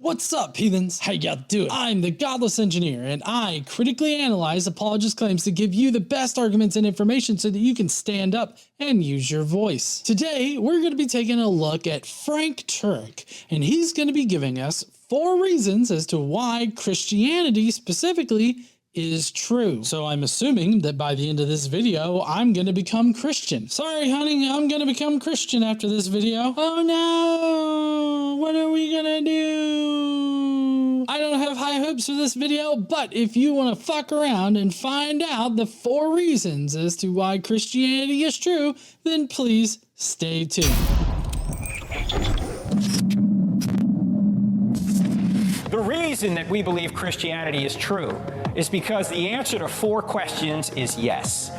What's up, heathens? How y'all doing? I'm the Godless Engineer, and I critically analyze apologist claims to give you the best arguments and information so that you can stand up and use your voice. Today, we're going to be taking a look at Frank Turek, and he's going to be giving us 4 reasons as to why Christianity specifically is true. So I'm assuming that by the end of this video, I'm going to become Christian. Sorry, honey, I'm going to become Christian after this video. Oh no, what are we going to do? I don't have high hopes for this video, but if you want to fuck around and find out the 4 reasons as to why Christianity is true, then please stay tuned. The reason that we believe Christianity is true is because the answer to 4 questions is yes.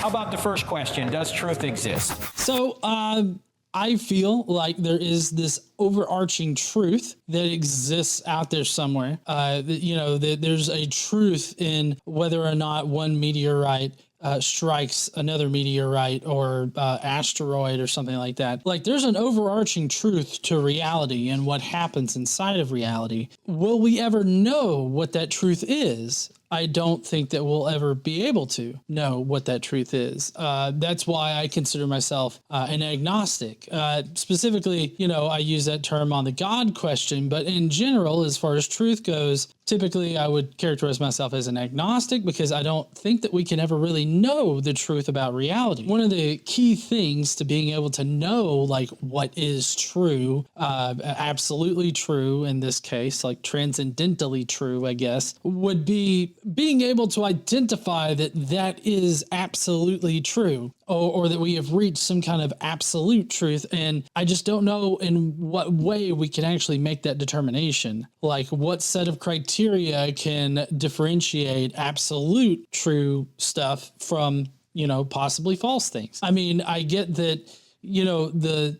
How about the first question? Does truth exist? So, I feel like there is this overarching truth that exists out there somewhere. There's a truth in whether or not one meteorite strikes another meteorite or asteroid or something like that. Like, there's an overarching truth to reality and what happens inside of reality. Will we ever know what that truth is? I don't think that we'll ever be able to know what that truth is. That's why I consider myself an agnostic. Specifically, I use that term on the God question, but in general, as far as truth goes, typically I would characterize myself as an agnostic because I don't think that we can ever really know the truth about reality. One of the key things to being able to know, like, what is true, absolutely true in this case, like transcendentally true, I guess, would be being able to identify that that is absolutely true, or that we have reached some kind of absolute truth. And I just don't know in what way we can actually make that determination. Like, what set of criteria can differentiate absolute true stuff from, possibly false things. I mean, I get that, the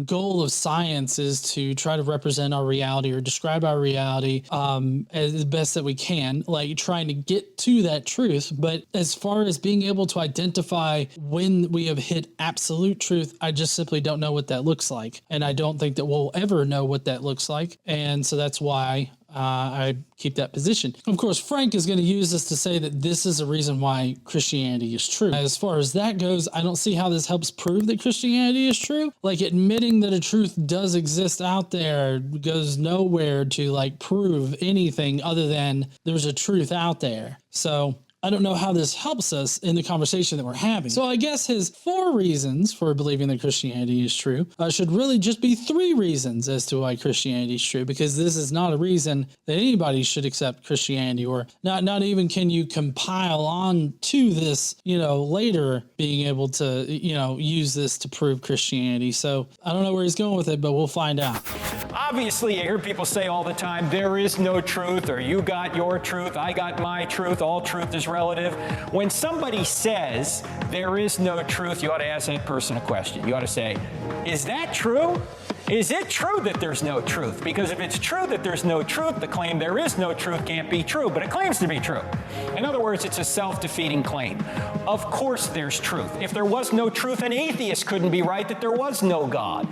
goal of science is to try to represent our reality or describe our reality as the best that we can, like trying to get to that truth. But as far as being able to identify when we have hit absolute truth, I just simply don't know what that looks like. And I don't think that we'll ever know what that looks like. And so that's why I keep that position. Of course, Frank is going to use this to say that this is a reason why Christianity is true. As far as that goes, I don't see how this helps prove that Christianity is true. Like, admitting that a truth does exist out there goes nowhere to, like, prove anything other than there's a truth out there. So I don't know how this helps us in the conversation that we're having. So I guess his 4 reasons for believing that Christianity is true should really just be 3 reasons as to why Christianity is true, because this is not a reason that anybody should accept Christianity, or not even can you compile on to this, later being able to, use this to prove Christianity. So I don't know where he's going with it, but we'll find out. Obviously, you hear people say all the time, there is no truth, or you got your truth, I got my truth, all truth is relative. When somebody says there is no truth, you ought to ask that person a question. You ought to say, is that true? Is it true that there's no truth? Because if it's true that there's no truth, the claim there is no truth can't be true, but it claims to be true. In other words, it's a self-defeating claim. Of course there's truth. If there was no truth, an atheist couldn't be right that there was no God.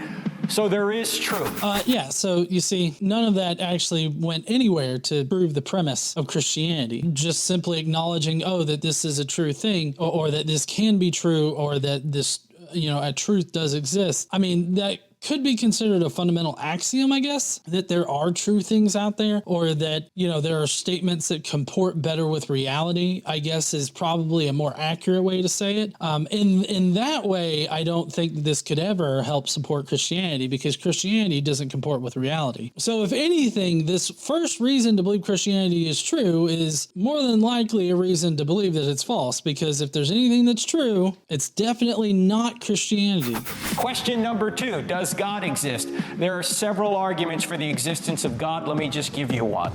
So there is truth. Yeah, so you see, none of that actually went anywhere to prove the premise of Christianity. Just simply acknowledging, that this is a true thing, or that this can be true, or that this, a truth does exist. I mean, that could be considered a fundamental axiom, I guess, that there are true things out there, or that, there are statements that comport better with reality, I guess is probably a more accurate way to say it. In that way, I don't think this could ever help support Christianity, because Christianity doesn't comport with reality. So if anything, this first reason to believe Christianity is true is more than likely a reason to believe that it's false, because if there's anything that's true, it's definitely not Christianity. Question number 2, does God exist? There are several arguments for the existence of God. Let me just give you one.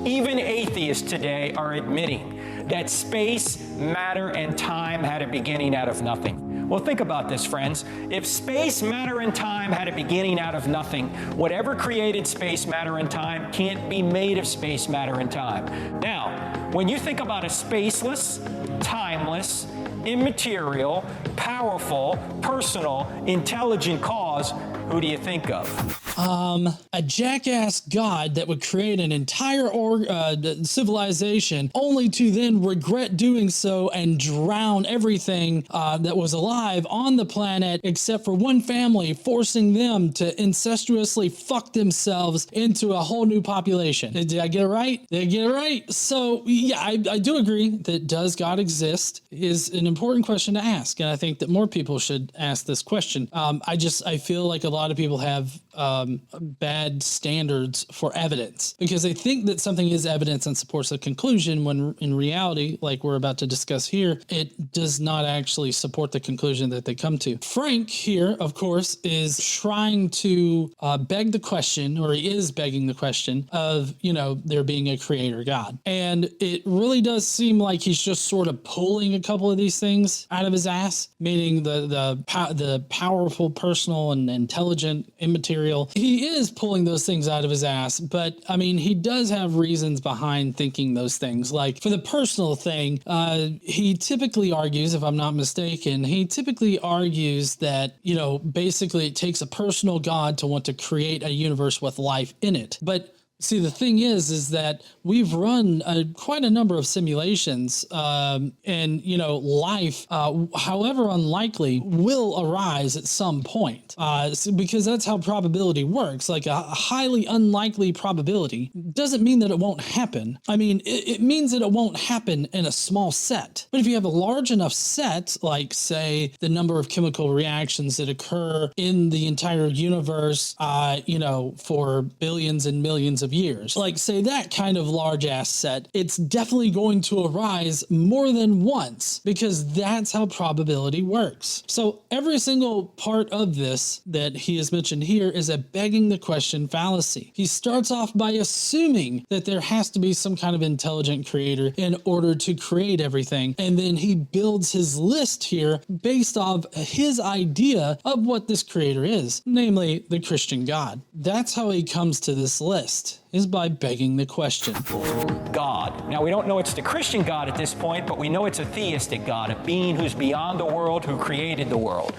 Even atheists today are admitting that space, matter, and time had a beginning out of nothing. Well, think about this, friends. If space, matter, and time had a beginning out of nothing, whatever created space, matter, and time can't be made of space, matter, and time. Now, when you think about a spaceless, timeless, immaterial, powerful, personal, intelligent cause, who do you think of? A jackass god that would create an entire civilization only to then regret doing so and drown everything that was alive on the planet except for one family, forcing them to incestuously fuck themselves into a whole new population. Did I get it right? Did I get it right? So yeah, I do agree that does God exist is an important question to ask. And I think that more people should ask this question. I feel like a lot of people have bad standards for evidence because they think that something is evidence and supports a conclusion when in reality, like we're about to discuss here, it does not actually support the conclusion that they come to. Frank here, of course, is trying to beg the question, or he is begging the question of, there being a creator God. And it really does seem like he's just sort of pulling a couple of these things out of his ass, meaning the powerful, personal, and intelligent, immaterial. He is pulling those things out of his ass, but I mean, he does have reasons behind thinking those things. Like for the personal thing, he typically argues, if I'm not mistaken, that, basically it takes a personal God to want to create a universe with life in it. But see, the thing is that we've run quite a number of simulations, and life, however unlikely, will arise at some point, because that's how probability works. Like a highly unlikely probability doesn't mean that it won't happen. I mean, it means that it won't happen in a small set. But if you have a large enough set, like say the number of chemical reactions that occur in the entire universe, for billions and millions of years, like say that kind of large ass set, it's definitely going to arise more than once because that's how probability works. So every single part of this that he has mentioned here is a begging the question fallacy. He starts off by assuming that there has to be some kind of intelligent creator in order to create everything. And then he builds his list here based off his idea of what this creator is, namely the Christian God. That's how he comes to this list, is by begging the question. God. Now, we don't know it's the Christian God at this point, but we know it's a theistic God, a being who's beyond the world, who created the world.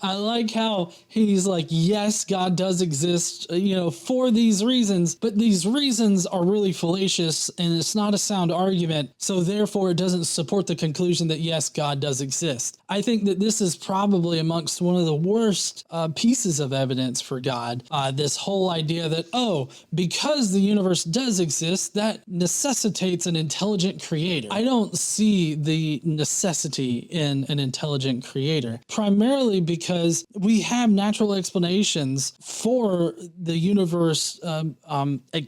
I like how he's like, yes, God does exist, for these reasons, but these reasons are really fallacious and it's not a sound argument. So therefore it doesn't support the conclusion that yes, God does exist. I think that this is probably amongst one of the worst pieces of evidence for God. This whole idea that, because the universe does exist, that necessitates an intelligent creator. I don't see the necessity in an intelligent creator, primarily because we have natural explanations for the universe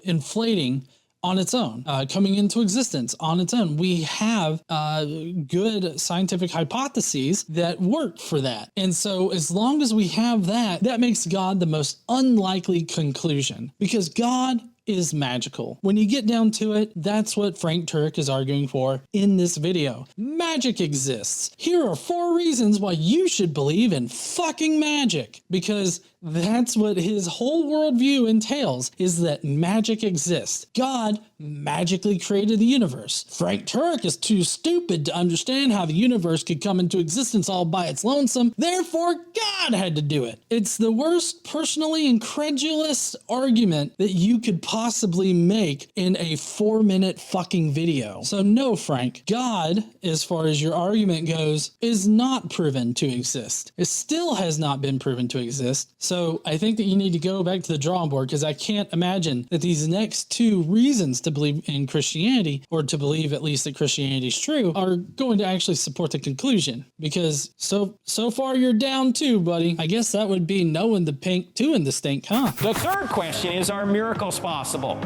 inflating on its own, coming into existence on its own. We have good scientific hypotheses that work for that. And so as long as we have that, that makes God the most unlikely conclusion, because God is magical. When you get down to it, that's what Frank Turek is arguing for in this video. Magic exists. Here are 4 reasons why you should believe in fucking magic, because that's what his whole worldview entails, is that magic exists. God magically created the universe. Frank Turek is too stupid to understand how the universe could come into existence all by its lonesome. Therefore, God had to do it. It's the worst personally incredulous argument that you could possibly make in a 4-minute fucking video. So no, Frank, God, as far as your argument goes, is not proven to exist. It still has not been proven to exist. So I think that you need to go back to the drawing board, because I can't imagine that these next 2 reasons to believe in Christianity, or to believe at least that Christianity is true, are going to actually support the conclusion. Because so far you're down 2, buddy. I guess that would be knowing the pink, 2 in the stink, huh? The third question is, are miracles possible?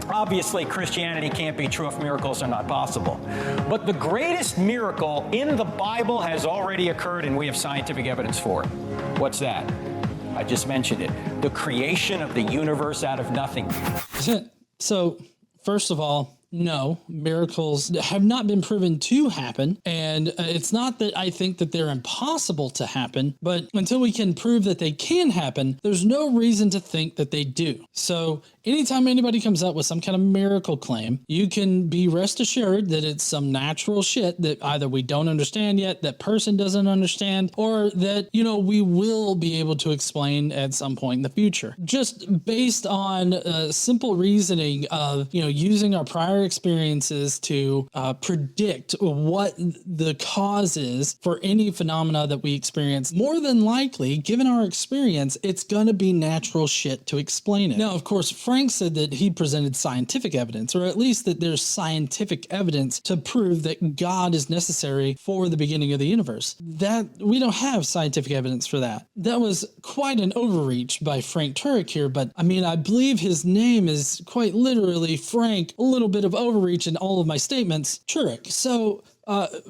Obviously, Christianity can't be true if miracles are not possible. But the greatest miracle in the Bible has already occurred, and we have scientific evidence for it. What's that? I just mentioned it. The creation of the universe out of nothing. So, first of all, no, miracles have not been proven to happen. And it's not that I think that they're impossible to happen, but until we can prove that they can happen, there's no reason to think that they do. So anytime anybody comes up with some kind of miracle claim, you can be rest assured that it's some natural shit that either we don't understand yet, that person doesn't understand, or that, you know, we will be able to explain at some point in the future. Just based on simple reasoning of, you know, using our prior experiences to predict what the cause is for any phenomena that we experience, more than likely, given our experience, it's going to be natural shit to explain it. Now, of course, Frank said that he presented scientific evidence, or at least that there's scientific evidence to prove that God is necessary for the beginning of the universe. That we don't have scientific evidence for that. That was quite an overreach by Frank Turek here, but I mean, I believe his name is quite literally Frank, a little bit of overreach in all of my statements, Turek. So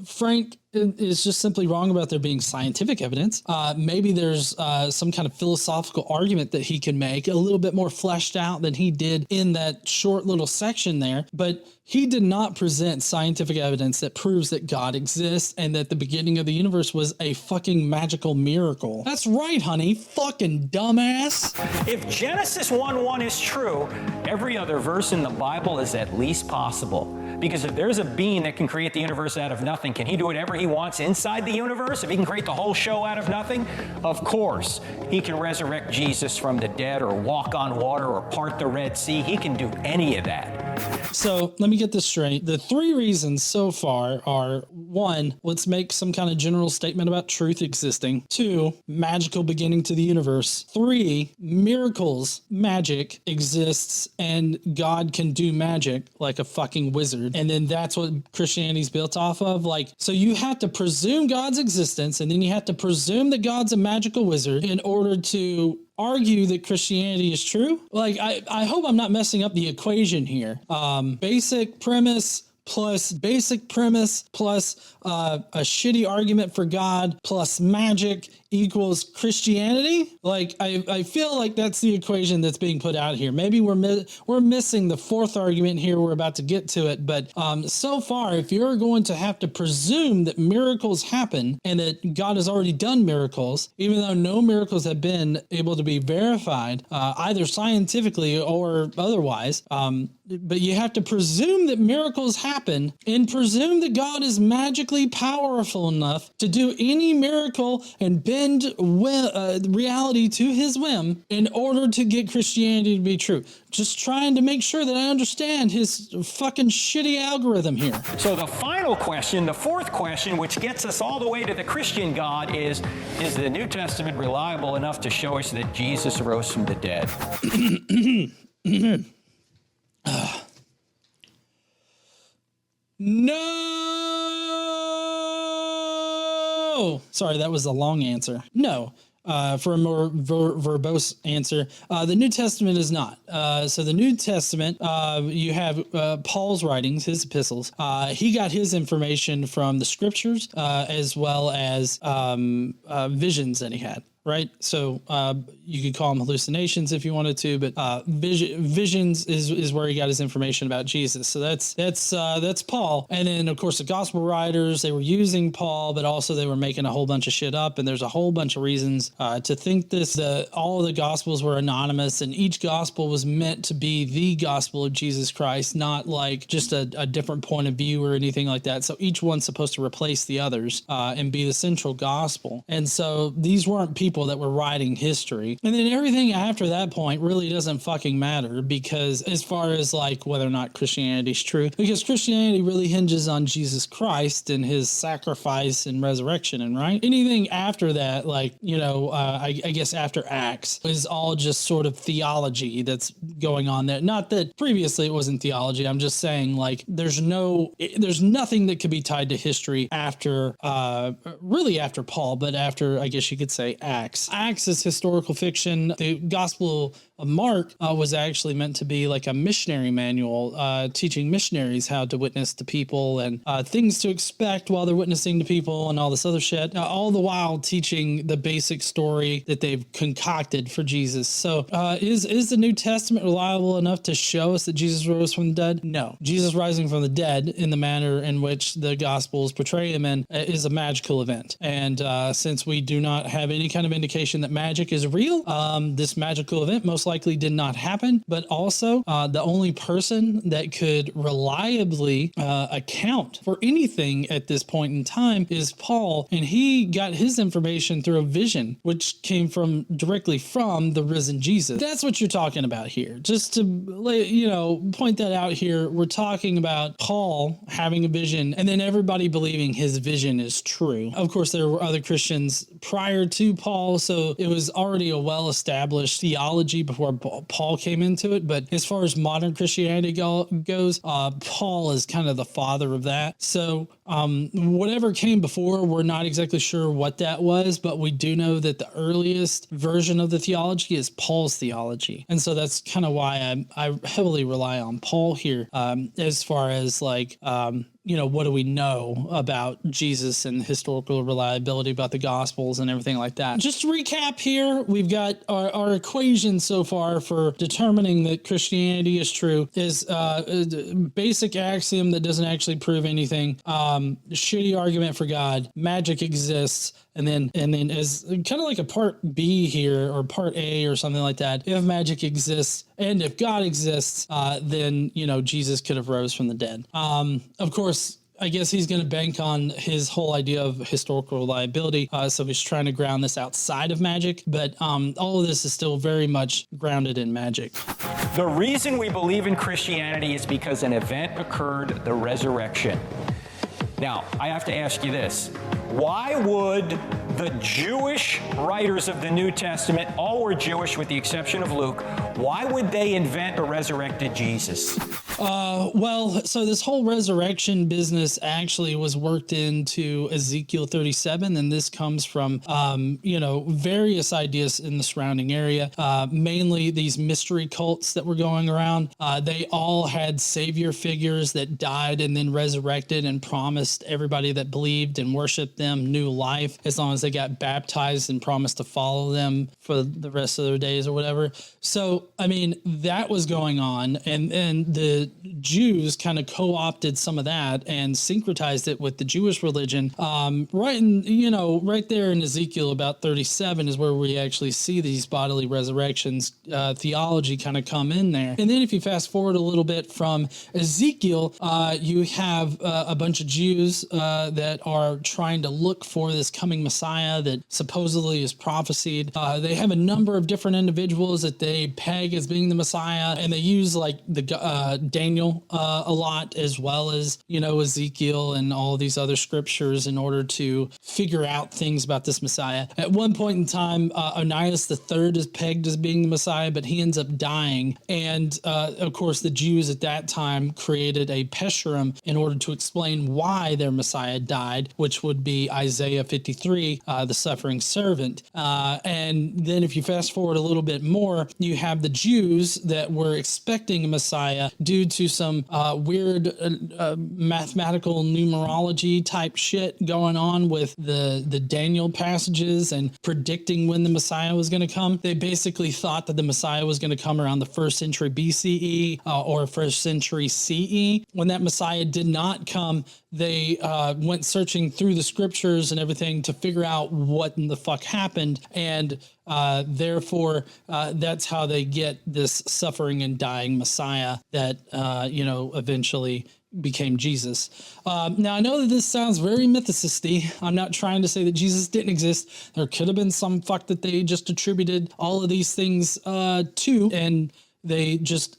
Frank is just simply wrong about there being scientific evidence. Maybe there's some kind of philosophical argument that he can make a little bit more fleshed out than he did in that short little section there. But he did not present scientific evidence that proves that God exists and that the beginning of the universe was a fucking magical miracle. That's right, honey. Fucking dumbass. If Genesis 1:1 is true, every other verse in the Bible is at least possible. Because if there's a being that can create the universe out of nothing, can he do whatever he wants inside the universe? If he can create the whole show out of nothing? Of course. He can resurrect Jesus from the dead or walk on water or part the Red Sea. He can do any of that. So let me get this straight. The three reasons so far are: one, let's make some kind of general statement about truth existing; two, magical beginning to the universe; three, miracles, magic exists and God can do magic like a fucking wizard. And then that's what Christianity's built off of. Like, so you have to presume God's existence, and then you have to presume that God's a magical wizard in order to argue that Christianity is true. Like, I hope I'm not messing up the equation here. Basic premise plus a shitty argument for God plus magic equals Christianity. Like, I feel like that's the equation that's being put out here. Maybe we're missing the fourth argument here. We're about to get to it, but so far, if you're going to have to presume that miracles happen and that God has already done miracles, even though no miracles have been able to be verified either scientifically or otherwise, but you have to presume that miracles happen and presume that God is magically powerful enough to do any miracle and bend reality to his whim in order to get Christianity to be true. Just trying to make sure that I understand his fucking shitty algorithm here. So the final question, the fourth question, which gets us all the way to the Christian God, is the New Testament reliable enough to show us that Jesus rose from the dead? No! Sorry, that was a long answer. No. For a more verbose answer, the New Testament is not. So the New Testament, you have Paul's writings, his epistles. He got his information from the scriptures as well as visions that he had. Right. So you could call them hallucinations if you wanted to, but visions is where he got his information about Jesus. So that's Paul. And then, of course, the gospel writers, they were using Paul, but also they were making a whole bunch of shit up. And there's a whole bunch of reasons to think this, that all of the gospels were anonymous and each gospel was meant to be the gospel of Jesus Christ, not like just a different point of view or anything like that. So each one's supposed to replace the others and be the central gospel. And so these weren't people that were writing history. And then everything after that point really doesn't fucking matter, because as far as like whether or not Christianity is true, because Christianity really hinges on Jesus Christ and his sacrifice and resurrection, and right? Anything after that, like, you know, I guess after Acts, is all just sort of theology that's going on there. Not that previously it wasn't theology. I'm just saying, like, there's nothing that could be tied to history after, really after Paul, but after, I guess you could say, Acts. Acts is historical fiction. The Gospel of Mark was actually meant to be like a missionary manual, teaching missionaries how to witness to people and things to expect while they're witnessing to people and all this other shit, all the while teaching the basic story that they've concocted for Jesus. So is the New Testament reliable enough to show us that Jesus rose from the dead? No. Jesus rising from the dead in the manner in which the Gospels portray him in is a magical event. And since we do not have any kind of indication that magic is real, this magical event most likely did not happen, but also the only person that could reliably account for anything at this point in time is Paul, and he got his information through a vision, which came from directly from the risen Jesus. That's what you're talking about here. Just to point that out here, we're talking about Paul having a vision and then everybody believing his vision is true. Of course, there were other Christians prior to Paul, so it was already a well-established theology before Paul came into it. But as far as modern Christianity goes, Paul is kind of the father of that. So whatever came before, we're not exactly sure what that was, but we do know that the earliest version of the theology is Paul's theology. And so that's kind of why I heavily rely on Paul here as far as like, what do we know about Jesus and historical reliability about the Gospels and everything like that. Just to recap here, we've got our equation so far for determining that Christianity is true is a basic axiom that doesn't actually prove anything. Shitty argument for God. Magic exists. And then as kind of like a part B here or part A or something like that, if magic exists and if God exists, then, Jesus could have rose from the dead. Of course, I guess he's going to bank on his whole idea of historical reliability. So he's trying to ground this outside of magic, but all of this is still very much grounded in magic. The reason we believe in Christianity is because an event occurred, the resurrection. Now, I have to ask you this. Why would the Jewish writers of the New Testament, all were Jewish with the exception of Luke, why would they invent a resurrected Jesus? So this whole resurrection business actually was worked into Ezekiel 37, and this comes from, various ideas in the surrounding area, mainly these mystery cults that were going around. They all had savior figures that died and then resurrected and promised everybody that believed and worshiped them new life as long as they got baptized and promised to follow them for the rest of their days or whatever. So, that was going on, and the Jews kind of co-opted some of that and syncretized it with the Jewish religion. Right there in Ezekiel about 37 is where we actually see these bodily resurrections theology kind of come in there. And then if you fast forward a little bit from Ezekiel, you have a bunch of Jews that are trying to look for this coming Messiah that supposedly is prophesied. They have a number of different individuals that they peg as being the Messiah, and they use like the Daniel a lot, as well as Ezekiel and all these other scriptures in order to figure out things about this Messiah. At one point in time, Onias III is pegged as being the Messiah, but he ends up dying, and of course the Jews at that time created a pesherim in order to explain why their Messiah died, which would be Isaiah 53, the suffering servant. And then if you fast forward a little bit more, you have the Jews that were expecting a Messiah due to some weird mathematical numerology type shit going on with the Daniel passages and predicting when the Messiah was going to come. They basically thought that the Messiah was going to come around the 1st century BCE or 1st century CE. When that Messiah did not come, they went searching through the scriptures and everything to figure out what in the fuck happened. And therefore, that's how they get this suffering and dying Messiah that, eventually became Jesus. Now, I know that this sounds very mythicisty. I'm not trying to say that Jesus didn't exist. There could have been some fuck that they just attributed all of these things to, and they just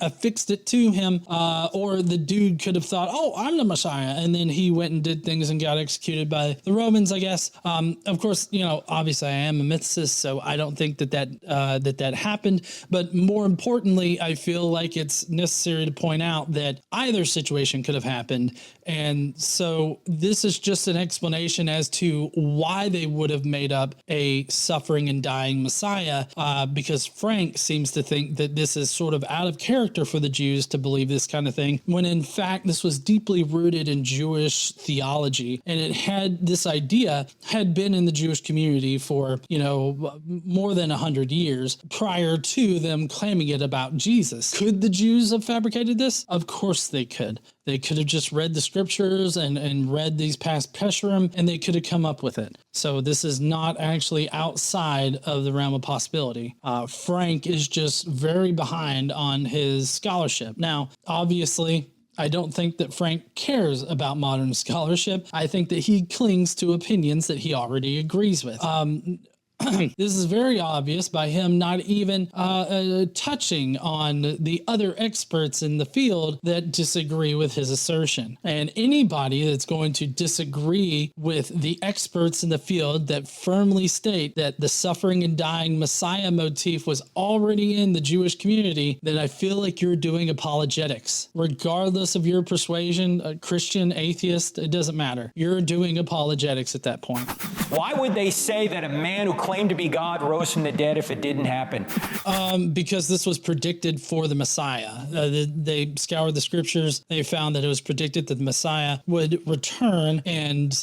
affixed it to him, or the dude could have thought, oh, I'm the Messiah, and then he went and did things and got executed by the Romans, I guess. Of course, obviously I am a mythicist, so I don't think that happened, but more importantly, I feel like it's necessary to point out that either situation could have happened, and so this is just an explanation as to why they would have made up a suffering and dying Messiah, because Frank seems to think that this is sort of out of of character for the Jews to believe this kind of thing, when in fact this was deeply rooted in Jewish theology. And it had this idea had been in the Jewish community for, more than 100 years prior to them claiming it about Jesus. Could the Jews have fabricated this? Of course they could. They could have just read the scriptures and read these past Pesharim, and they could have come up with it. So this is not actually outside of the realm of possibility. Frank is just very behind on his scholarship. Now, obviously, I don't think that Frank cares about modern scholarship. I think that he clings to opinions that he already agrees with. This is very obvious by him not even touching on the other experts in the field that disagree with his assertion. And anybody that's going to disagree with the experts in the field that firmly state that the suffering and dying Messiah motif was already in the Jewish community, then I feel like you're doing apologetics. Regardless of your persuasion, Christian, atheist, it doesn't matter. You're doing apologetics at that point. Why would they say that a man who claimed to be God rose from the dead if it didn't happen? Because this was predicted for the Messiah. They scoured the scriptures. They found that it was predicted that the Messiah would return and,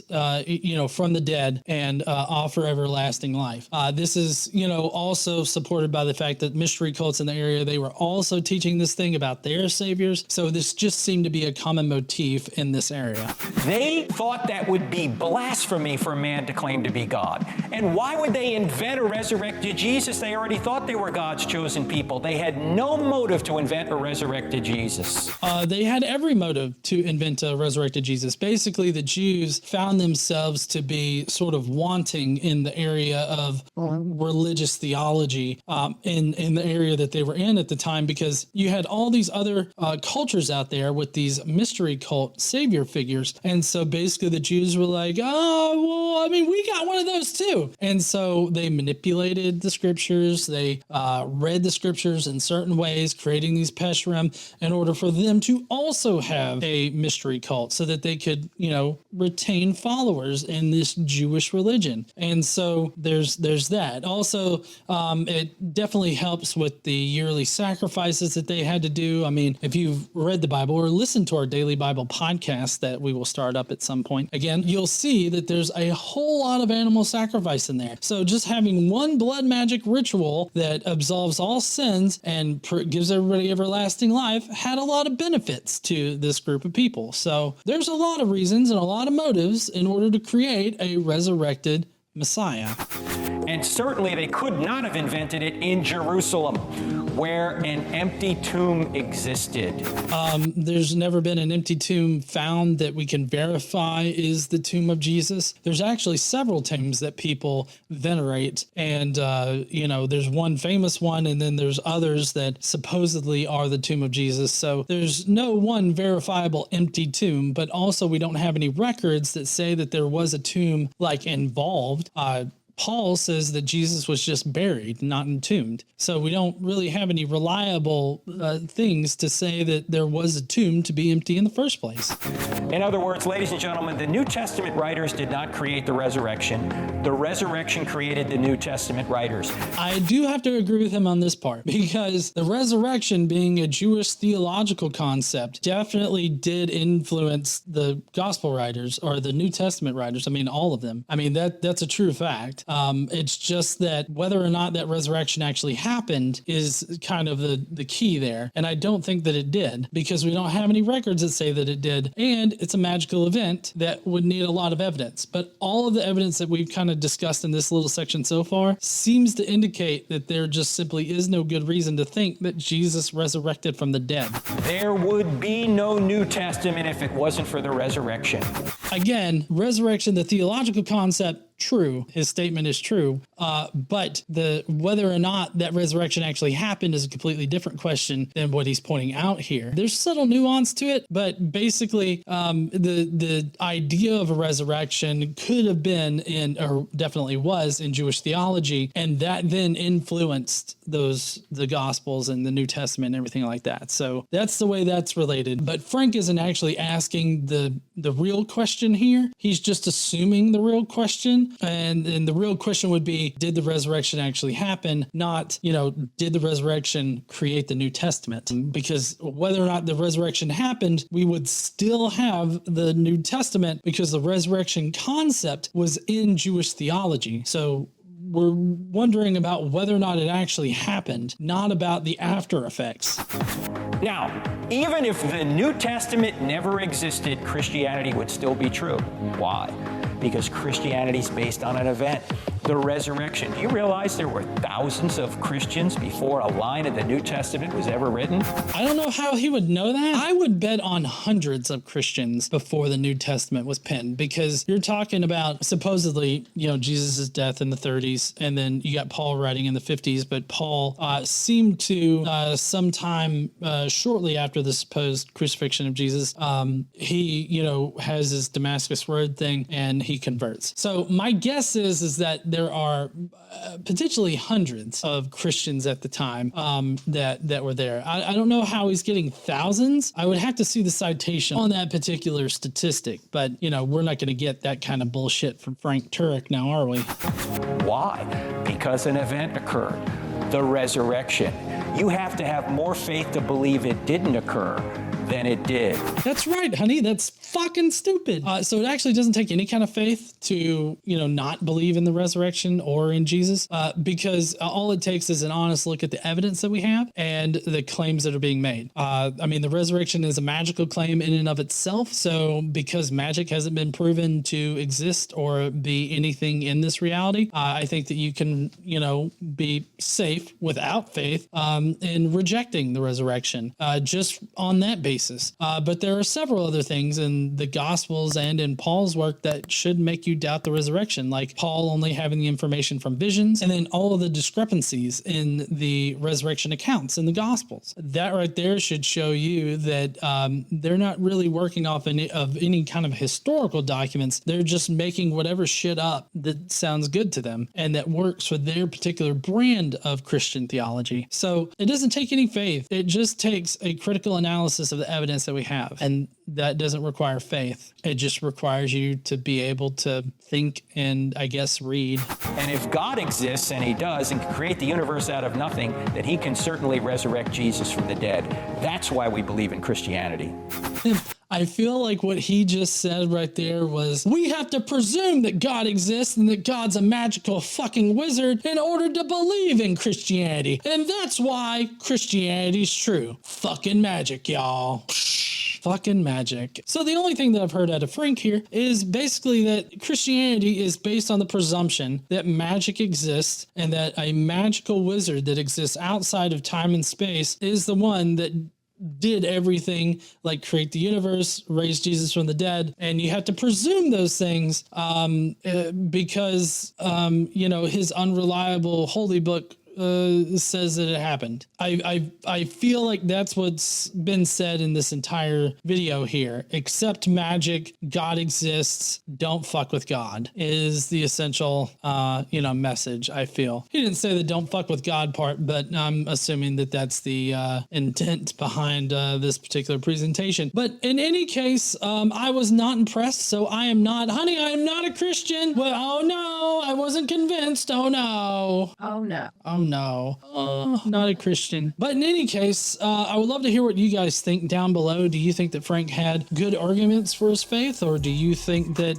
from the dead and offer everlasting life. This is, also supported by the fact that mystery cults in the area, they were also teaching this thing about their saviors. So this just seemed to be a common motif in this area. They thought that would be blasphemy for a man to claim to be God. And why would they invent a resurrected Jesus? They already thought they were God's chosen people. They had no motive to invent a resurrected Jesus. They had every motive to invent a resurrected Jesus. Basically, the Jews found themselves to be sort of wanting in the area of religious theology in the area that they were in at the time, because you had all these other cultures out there with these mystery cult savior figures. And so basically the Jews were like, we got one of those too. And so they manipulated the scriptures. They read the scriptures in certain ways, creating these Pesharim in order for them to also have a mystery cult so that they could, retain followers in this Jewish religion. And so there's that. Also, it definitely helps with the yearly sacrifices that they had to do. I mean, if you've read the Bible or listened to our daily Bible podcast that we will start up at some point, again, you'll see that there's a whole lot of animal sacrifice in there. So just having one blood magic ritual that absolves all sins and gives everybody everlasting life had a lot of benefits to this group of people. So there's a lot of reasons and a lot of motives in order to create a resurrected Messiah. And certainly they could not have invented it in Jerusalem, where an empty tomb existed. There's never been an empty tomb found that we can verify is the tomb of Jesus. There's actually several tombs that people venerate. And, there's one famous one, and then there's others that supposedly are the tomb of Jesus. So there's no one verifiable empty tomb, but also we don't have any records that say that there was a tomb involved. Paul says that Jesus was just buried, not entombed. So we don't really have any reliable things to say that there was a tomb to be empty in the first place. In other words, ladies and gentlemen, the New Testament writers did not create the resurrection. The resurrection created the New Testament writers. I do have to agree with him on this part, because the resurrection, being a Jewish theological concept, definitely did influence the gospel writers or the New Testament writers. I mean, all of them. I mean, that's a true fact. It's just that whether or not that resurrection actually happened is kind of the key there. And I don't think that it did, because we don't have any records that say that it did. And it's a magical event that would need a lot of evidence. But all of the evidence that we've kind of discussed in this little section so far seems to indicate that there just simply is no good reason to think that Jesus resurrected from the dead. There would be no New Testament if it wasn't for the resurrection. Again, resurrection, the theological concept, true. His statement is true. But whether or not that resurrection actually happened is a completely different question than what he's pointing out here. There's subtle nuance to it, but basically the idea of a resurrection could have been or definitely was in Jewish theology, and that then influenced the Gospels and the New Testament and everything like that. So that's the way that's related. But Frank isn't actually asking the real question here. He's just assuming the real question. resurrection. And the real question would be, did the resurrection actually happen? Not, did the resurrection create the New Testament? Because whether or not the resurrection happened, we would still have the New Testament because the resurrection concept was in Jewish theology. So we're wondering about whether or not it actually happened, not about the after effects. Now, even if the New Testament never existed, Christianity would still be true. Why? Because Christianity is based on an event, the resurrection. Do you realize there were thousands of Christians before a line in the New Testament was ever written? I don't know how he would know that. I would bet on hundreds of Christians before the New Testament was penned, because you're talking about supposedly, Jesus' death in the 30s, and then you got Paul writing in the 50s, but Paul seemed to sometime shortly after the supposed crucifixion of Jesus, he, has his Damascus Road thing, and he converts. So my guess is that there are potentially hundreds of Christians at the time that were there. I don't know how he's getting thousands. I would have to see the citation on that particular statistic, but we're not going to get that kind of bullshit from Frank Turek now, are we? Why? Because an event occurred, the resurrection. You have to have more faith to believe it didn't occur than it did. That's right, honey. That's fucking stupid. So it actually doesn't take any kind of faith to, not believe in the resurrection or in Jesus, because all it takes is an honest look at the evidence that we have and the claims that are being made. The resurrection is a magical claim in and of itself. So because magic hasn't been proven to exist or be anything in this reality, I think that you can, be safe without faith in rejecting the resurrection, just on that basis. But there are several other things in the Gospels and in Paul's work that should make you doubt the resurrection, like Paul only having the information from visions, and then all of the discrepancies in the resurrection accounts in the Gospels. That right there should show you that they're not really working off any kind of historical documents. They're just making whatever shit up that sounds good to them and that works for their particular brand of Christian theology. So it doesn't take any faith. It just takes a critical analysis of the evidence that we have. And that doesn't require faith. It just requires you to be able to think and, I guess, read. And if God exists, and he does, and can create the universe out of nothing, then he can certainly resurrect Jesus from the dead. That's why we believe in Christianity. I feel like what he just said right there was, we have to presume that God exists and that God's a magical fucking wizard in order to believe in Christianity. And that's why Christianity's true. Fucking magic, y'all. Fucking magic. So the only thing that I've heard out of Frank here is basically that Christianity is based on the presumption that magic exists and that a magical wizard that exists outside of time and space is the one that did everything, like create the universe, raise Jesus from the dead. And you have to presume those things because, his unreliable holy book says that it happened. I feel like that's what's been said in this entire video here. Accept magic, God exists, don't fuck with God is the essential, message, I feel. He didn't say the don't fuck with God part, but I'm assuming that that's the intent behind this particular presentation. But in any case, I was not impressed, so I am not a Christian. Well, oh no, I wasn't convinced. Oh no. Oh no. Oh no, not a Christian. But in any case, I would love to hear what you guys think down below. Do you think that Frank had good arguments for his faith, or do you think that,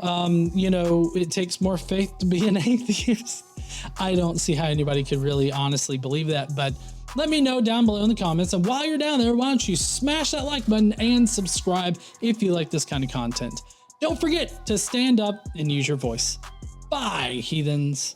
it takes more faith to be an atheist? I don't see how anybody could really honestly believe that, but let me know down below in the comments. And while you're down there, why don't you smash that like button and subscribe if you like this kind of content. Don't forget to stand up and use your voice. Bye, heathens.